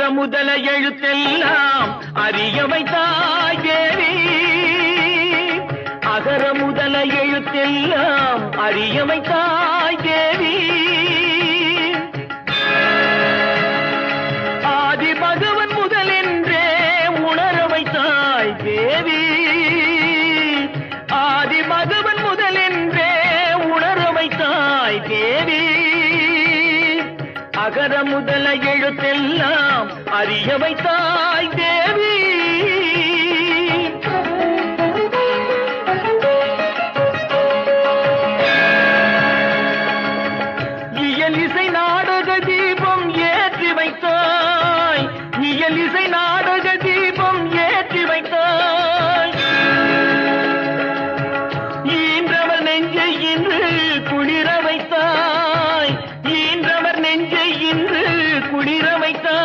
முதல எழுத்தெல்லாம் அறிய வைத்தாய் தேவி. அகர முதல எழுத்தெல்லாம் அறிய வைத்தாய் தேவி. ஆதி பகவன் முதலென்றே உணர வைத்தாய் தேவி. ஆதி பகவன் முதலென்றே உணர வைத்தாய் தேவி. அகர முதல எழுத்தெல்லாம் அறிய வைத்தாய் தேவி.